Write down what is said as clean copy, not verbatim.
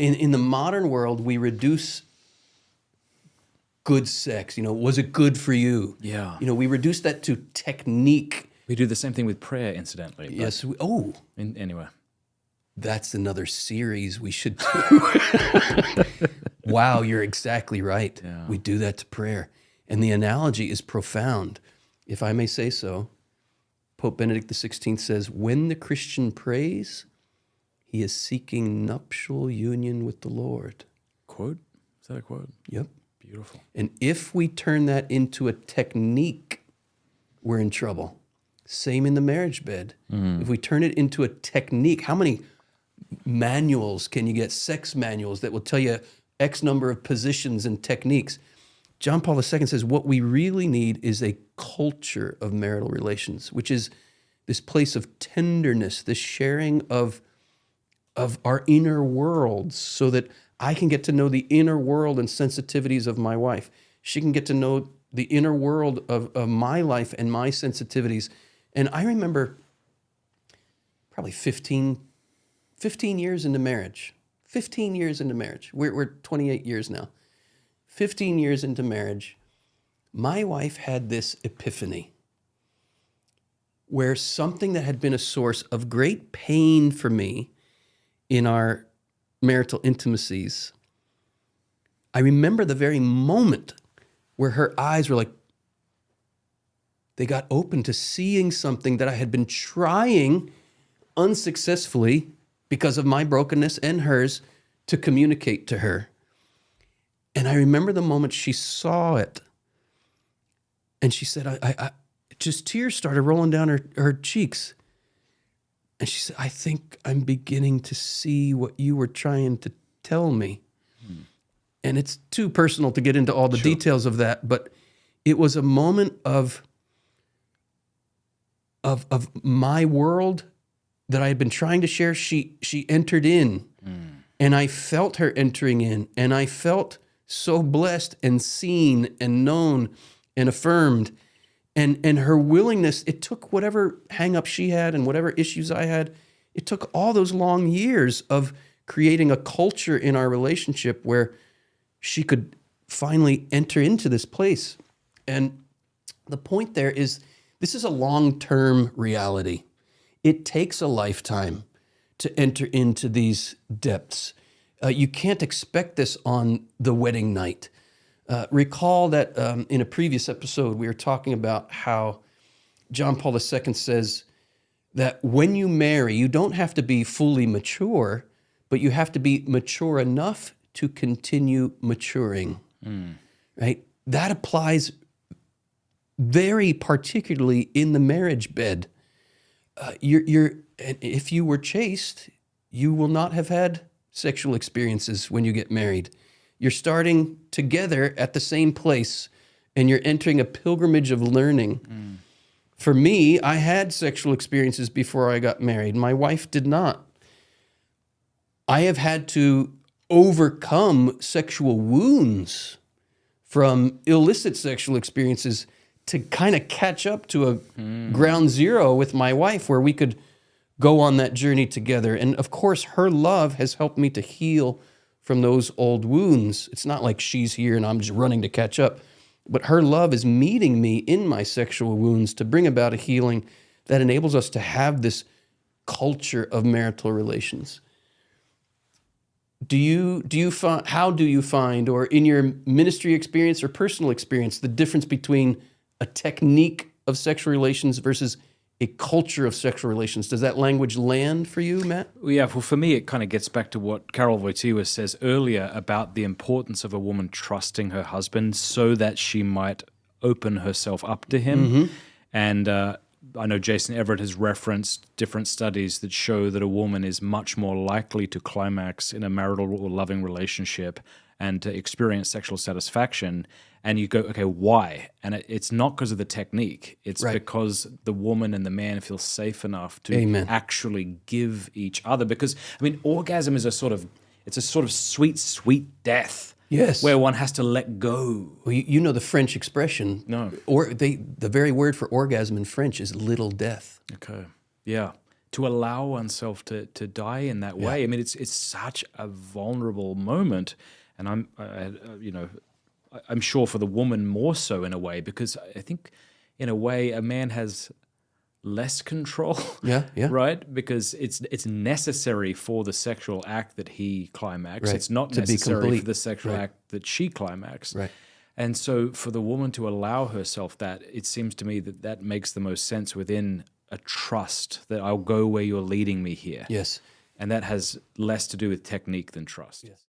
in the modern world, we reduce good sex. Was it good for you? Yeah. We reduce that to technique. We do the same thing with prayer, incidentally. But Yes. anyway. That's another series we should do. Wow, you're exactly right. Yeah. We do that to prayer. And the analogy is profound. If I may say so, Pope Benedict XVI says, when the Christian prays, he is seeking nuptial union with the Lord. Quote? Is that a quote? Yep. Beautiful. And if we turn that into a technique, we're in trouble. Same in the marriage bed. If we turn it into a technique, how many manuals can you get, sex manuals that will tell you X number of positions and techniques? John Paul II says what we really need is a culture of marital relations, which is this place of tenderness, this sharing of our inner worlds, so that I can get to know the inner world and sensitivities of my wife. She can get to know the inner world of my life and my sensitivities. And I remember probably 15 years into marriage. 15 years into marriage. We're 28 years now. 15 years into marriage, my wife had this epiphany where something that had been a source of great pain for me in our marital intimacies, I remember the very moment where her eyes were like, they got open to seeing something that I had been trying unsuccessfully because of my brokenness and hers to communicate to her. And I remember the moment she saw it, and she said, I just tears started rolling down her cheeks. And she said, I think I'm beginning to see what you were trying to tell me. And it's too personal to get into all the details of that, but it was a moment of my world that I had been trying to share. She entered in, and I felt her entering in, and I felt so blessed and seen and known and affirmed. And her willingness, it took whatever hang-up she had and whatever issues I had, it took all those long years of creating a culture in our relationship where she could finally enter into this place. And the point there is, this is a long-term reality. It takes a lifetime to enter into these depths. You can't expect this on the wedding night. Recall that in a previous episode, we were talking about how John Paul II says that when you marry, you don't have to be fully mature, but you have to be mature enough to continue maturing, right? That applies very particularly in the marriage bed. If you were chaste, you will not have had sexual experiences when you get married. You're starting together at the same place, and you're entering a pilgrimage of learning. For me, I had sexual experiences before I got married. My wife did not. I have had to overcome sexual wounds from illicit sexual experiences to kind of catch up to a ground zero with my wife where we could go on that journey together. And of course, her love has helped me to heal from those old wounds. It's not like she's here and I'm just running to catch up, but her love is meeting me in my sexual wounds to bring about a healing that enables us to have this culture of marital relations. How do you find, or in your ministry experience or personal experience, the difference between a technique of sexual relations versus a culture of sexual relations? Does that language land for you, Matt? Yeah, well, for me, it kind of gets back to what Karol Wojtyła says earlier about the importance of a woman trusting her husband so that she might open herself up to him. And I know Jason Everett has referenced different studies that show that a woman is much more likely to climax in a marital or loving relationship and to experience sexual satisfaction. And you go, okay, why? And it's not because of the technique. It's because the woman and the man feel safe enough to actually give each other. Because, I mean, orgasm is a sort of sweet, sweet death. Yes. Where one has to let go. Well, you know the French expression. No. Or the very word for orgasm in French is little death. Okay. Yeah. to allow oneself to die in that way. I mean, it's such a vulnerable moment, and I'm sure for the woman more so in a way, because I think in a way a man has less control, right? Because it's necessary for the sexual act that he climax. Right. It's not To be necessary complete. for the sexual act that she climax. Right. And so for the woman to allow herself that, it seems to me that that makes the most sense within a trust that I'll go where you're leading me here. Yes. And that has less to do with technique than trust. Yes.